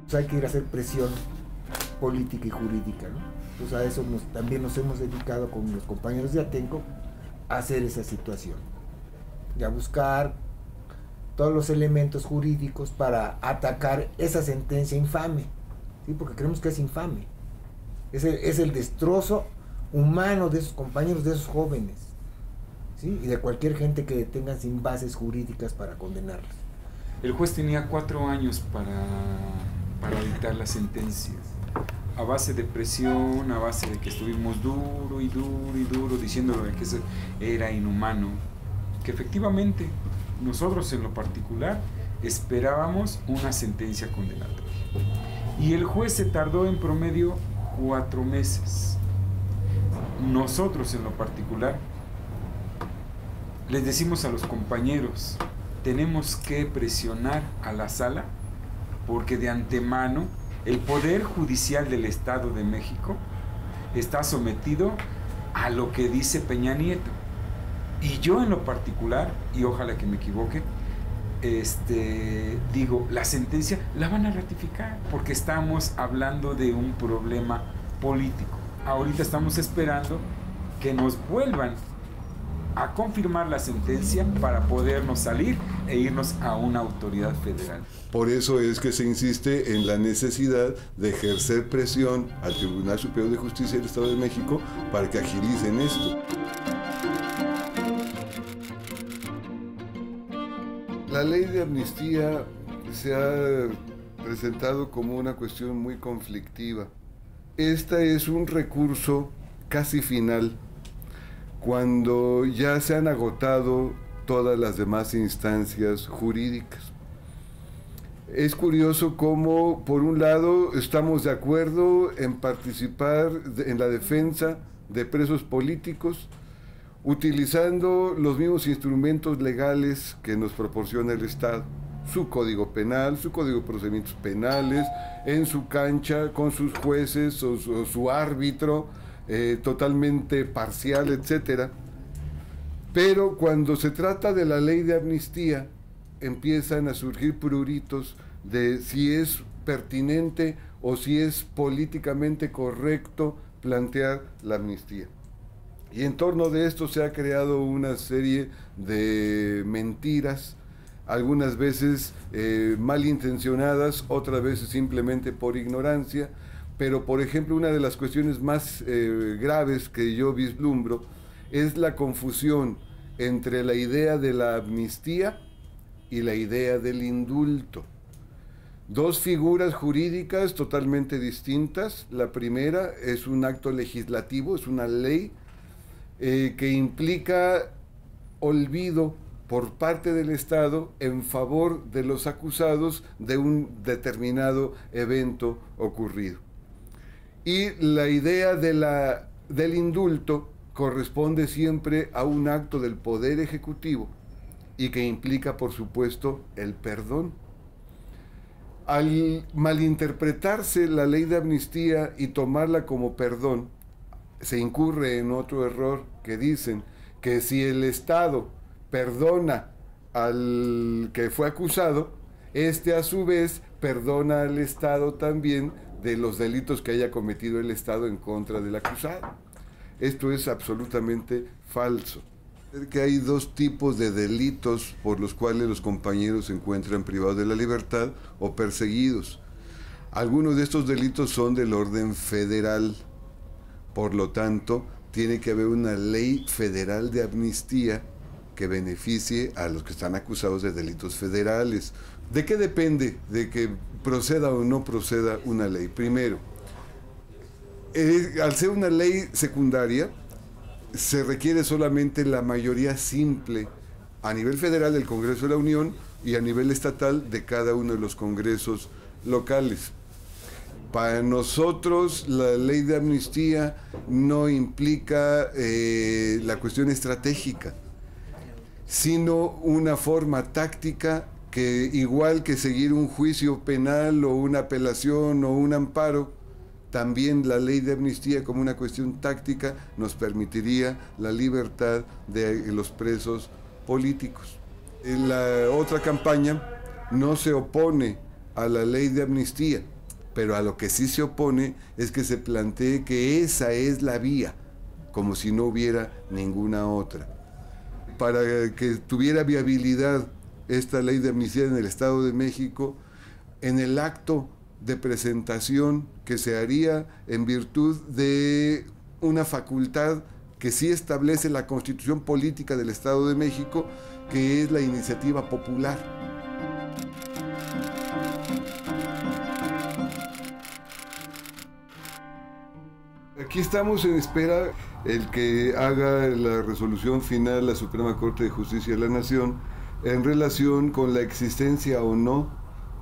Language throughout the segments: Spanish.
Pues hay que ir a hacer presión política y jurídica, ¿no? Entonces a eso también nos hemos dedicado con los compañeros de Atenco a hacer esa situación y a buscar todos los elementos jurídicos para atacar esa sentencia infame, ¿sí? Porque creemos que es infame, es el destrozo humano de esos compañeros, de esos jóvenes, ¿sí? Y de cualquier gente que detengan sin bases jurídicas para condenarlos. El juez tenía 4 años para dictar las sentencias, a base de presión, a base de que estuvimos duro y duro y duro diciendo que eso era inhumano, que efectivamente nosotros en lo particular esperábamos una sentencia condenatoria. Y el juez se tardó en promedio 4 meses. Nosotros en lo particular les decimos a los compañeros, tenemos que presionar a la sala porque de antemano el Poder Judicial del Estado de México está sometido a lo que dice Peña Nieto. Y yo en lo particular, y ojalá que me equivoque, digo, la sentencia la van a ratificar porque estamos hablando de un problema político. Ahorita estamos esperando que nos vuelvan a confirmar la sentencia para podernos salir e irnos a una autoridad federal. Por eso es que se insiste en la necesidad de ejercer presión al Tribunal Superior de Justicia del Estado de México para que agilicen esto. La ley de amnistía se ha presentado como una cuestión muy conflictiva. Esta es un recurso casi final, cuando ya se han agotado todas las demás instancias jurídicas. Es curioso cómo, por un lado, estamos de acuerdo en participar en la defensa de presos políticos, utilizando los mismos instrumentos legales que nos proporciona el Estado, su Código Penal, su Código de Procedimientos Penales, en su cancha, con sus jueces o su árbitro, totalmente parcial, etcétera. Pero cuando se trata de la ley de amnistía, empiezan a surgir pruritos de si es pertinente o si es políticamente correcto plantear la amnistía. Y en torno de esto se ha creado una serie de mentiras, algunas veces malintencionadas, otras veces simplemente por ignorancia. Pero, por ejemplo, una de las cuestiones más graves que yo vislumbro es la confusión entre la idea de la amnistía y la idea del indulto. Dos figuras jurídicas totalmente distintas. La primera es un acto legislativo, es una ley que implica olvido por parte del Estado en favor de los acusados de un determinado evento ocurrido. Y la idea del indulto corresponde siempre a un acto del Poder Ejecutivo y que implica, por supuesto, el perdón. Al malinterpretarse la ley de amnistía y tomarla como perdón, se incurre en otro error que dicen que si el Estado perdona al que fue acusado, a su vez perdona al Estado también de los delitos que haya cometido el Estado en contra del acusado. Esto es absolutamente falso. Que hay dos tipos de delitos por los cuales los compañeros se encuentran privados de la libertad o perseguidos. Algunos de estos delitos son del orden federal. Por lo tanto, tiene que haber una ley federal de amnistía que beneficie a los que están acusados de delitos federales. ¿De qué depende de que proceda o no proceda una ley? Primero, al ser una ley secundaria, se requiere solamente la mayoría simple a nivel federal del Congreso de la Unión y a nivel estatal de cada uno de los congresos locales. Para nosotros la ley de amnistía no implica la cuestión estratégica, sino una forma táctica que, igual que seguir un juicio penal o una apelación o un amparo, también la ley de amnistía como una cuestión táctica nos permitiría la libertad de los presos políticos. La otra campaña no se opone a la ley de amnistía, pero a lo que sí se opone es que se plantee que esa es la vía, como si no hubiera ninguna otra. Para que tuviera viabilidad esta ley de amnistía en el Estado de México, en el acto de presentación que se haría en virtud de una facultad que sí establece la Constitución Política del Estado de México, que es la iniciativa popular. Aquí estamos en espera el que haga la resolución final la Suprema Corte de Justicia de la Nación en relación con la existencia o no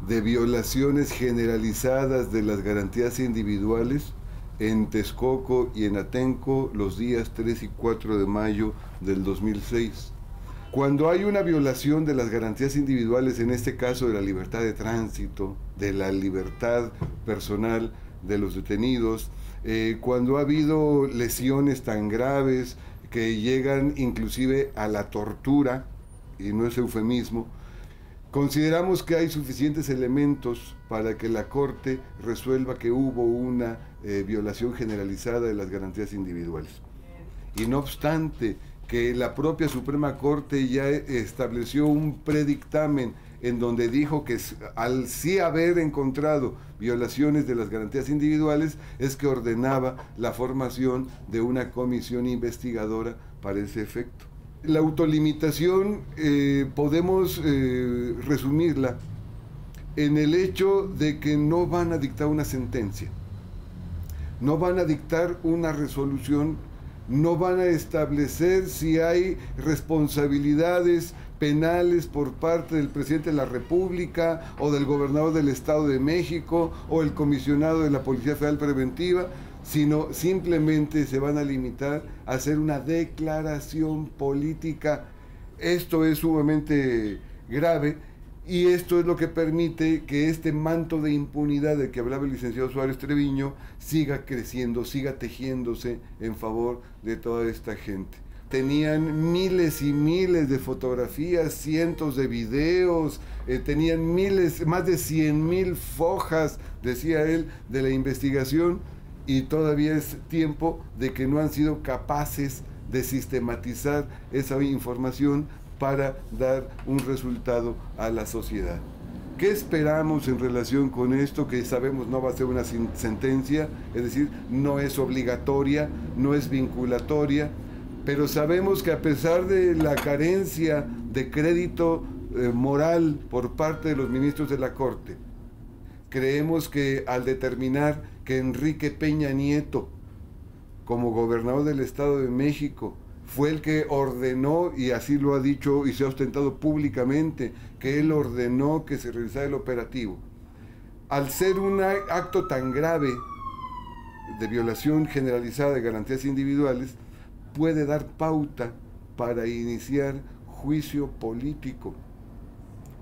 de violaciones generalizadas de las garantías individuales en Texcoco y en Atenco los días 3 y 4 de mayo del 2006. Cuando hay una violación de las garantías individuales, en este caso de la libertad de tránsito, de la libertad personal de los detenidos, cuando ha habido lesiones tan graves que llegan inclusive a la tortura, y no es eufemismo, consideramos que hay suficientes elementos para que la Corte resuelva que hubo una violación generalizada de las garantías individuales. Y no obstante que la propia Suprema Corte ya estableció un predictamen en donde dijo que al sí haber encontrado violaciones de las garantías individuales, es que ordenaba la formación de una comisión investigadora para ese efecto. La autolimitación podemos resumirla en el hecho de que no van a dictar una sentencia, no van a dictar una resolución, no van a establecer si hay responsabilidades penales por parte del presidente de la República o del gobernador del Estado de México o el comisionado de la Policía Federal Preventiva, sino simplemente se van a limitar a hacer una declaración política. Esto es sumamente grave y esto es lo que permite que este manto de impunidad del que hablaba el licenciado Suárez Treviño siga creciendo, siga tejiéndose en favor de toda esta gente. Tenían miles y miles de fotografías, cientos de videos, tenían más de 100,000 fojas, decía él, de la investigación, y todavía es tiempo de que no han sido capaces de sistematizar esa información para dar un resultado a la sociedad. ¿Qué esperamos en relación con esto? Que sabemos no va a ser una sentencia, es decir, no es obligatoria, no es vinculatoria, pero sabemos que a pesar de la carencia de crédito moral por parte de los ministros de la Corte, creemos que al determinar que Enrique Peña Nieto, como gobernador del Estado de México, fue el que ordenó, y así lo ha dicho y se ha ostentado públicamente, que él ordenó que se realizara el operativo, al ser un acto tan grave de violación generalizada de garantías individuales, puede dar pauta para iniciar juicio político,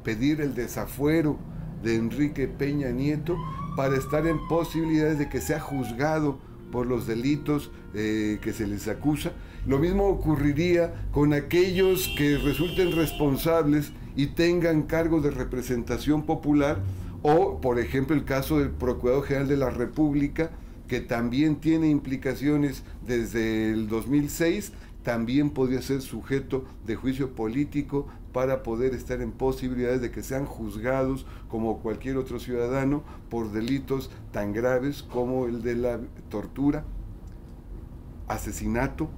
pedir el desafuero de Enrique Peña Nieto para estar en posibilidades de que sea juzgado por los delitos que se les acusa. Lo mismo ocurriría con aquellos que resulten responsables y tengan cargos de representación popular, o por ejemplo el caso del Procurador General de la República, que también tiene implicaciones desde el 2006, también podría ser sujeto de juicio político para poder estar en posibilidades de que sean juzgados como cualquier otro ciudadano por delitos tan graves como el de la tortura, asesinato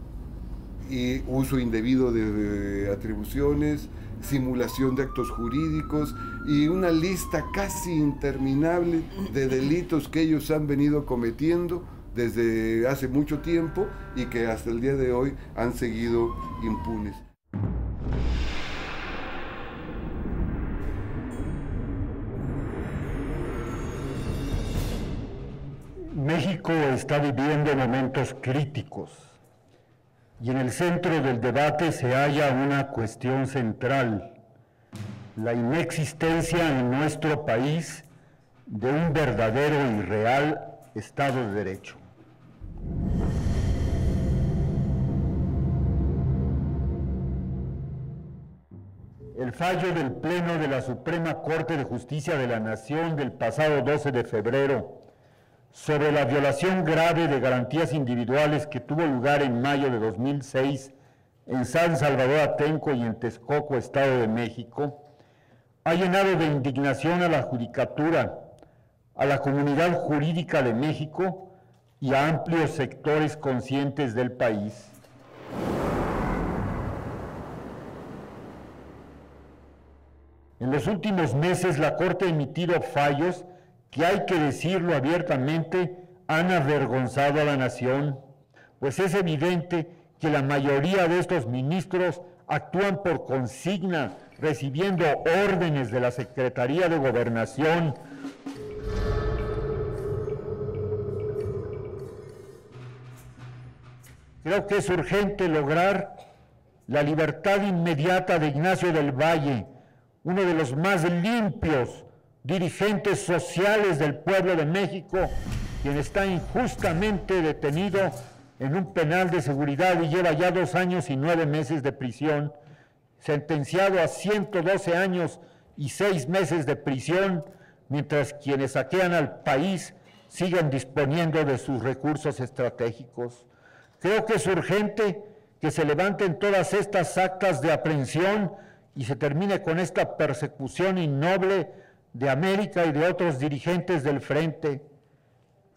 y uso indebido de atribuciones, simulación de actos jurídicos y una lista casi interminable de delitos que ellos han venido cometiendo desde hace mucho tiempo y que hasta el día de hoy han seguido impunes. México está viviendo momentos críticos y en el centro del debate se halla una cuestión central: la inexistencia en nuestro país de un verdadero y real Estado de Derecho. El fallo del Pleno de la Suprema Corte de Justicia de la Nación del pasado 12 de febrero sobre la violación grave de garantías individuales que tuvo lugar en mayo de 2006 en San Salvador Atenco y en Texcoco, Estado de México, ha llenado de indignación a la Judicatura, a la comunidad jurídica de México y a amplios sectores conscientes del país. En los últimos meses, la Corte ha emitido fallos que, hay que decirlo abiertamente, han avergonzado a la nación, pues es evidente que la mayoría de estos ministros actúan por consigna, recibiendo órdenes de la Secretaría de Gobernación. Creo que es urgente lograr la libertad inmediata de Ignacio del Valle, uno de los más limpios dirigentes sociales del pueblo de México, quien está injustamente detenido en un penal de seguridad y lleva ya 2 años y 9 meses de prisión, sentenciado a 112 años y 6 meses de prisión, mientras quienes saquean al país siguen disponiendo de sus recursos estratégicos. Creo que es urgente que se levanten todas estas actas de aprehensión y se termine con esta persecución innoble de América y de otros dirigentes del Frente.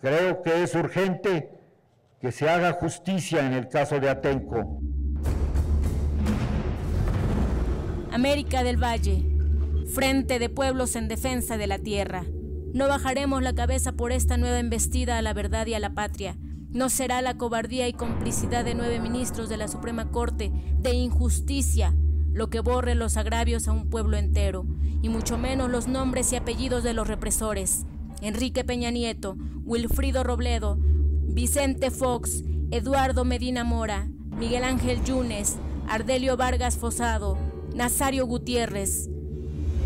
Creo que es urgente que se haga justicia en el caso de Atenco. América del Valle, Frente de Pueblos en Defensa de la Tierra. No bajaremos la cabeza por esta nueva embestida a la verdad y a la patria. No será la cobardía y complicidad de 9 ministros de la Suprema Corte de injusticia lo que borre los agravios a un pueblo entero, y mucho menos los nombres y apellidos de los represores: Enrique Peña Nieto, Wilfrido Robledo, Vicente Fox, Eduardo Medina Mora, Miguel Ángel Yunes, Ardelio Vargas Fosado, Nazario Gutiérrez.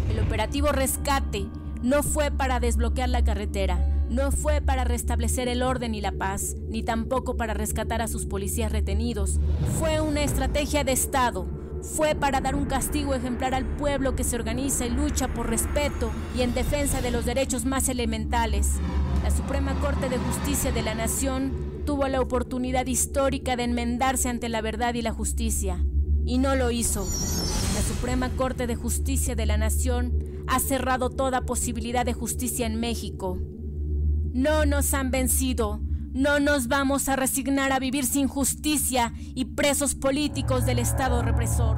El operativo Rescate no fue para desbloquear la carretera, no fue para restablecer el orden y la paz, ni tampoco para rescatar a sus policías retenidos. Fue una estrategia de Estado. Fue para dar un castigo ejemplar al pueblo que se organiza y lucha por respeto y en defensa de los derechos más elementales. La Suprema Corte de Justicia de la Nación tuvo la oportunidad histórica de enmendarse ante la verdad y la justicia, y no lo hizo. La Suprema Corte de Justicia de la Nación ha cerrado toda posibilidad de justicia en México. No nos han vencido. No nos vamos a resignar a vivir sin justicia y presos políticos del Estado represor.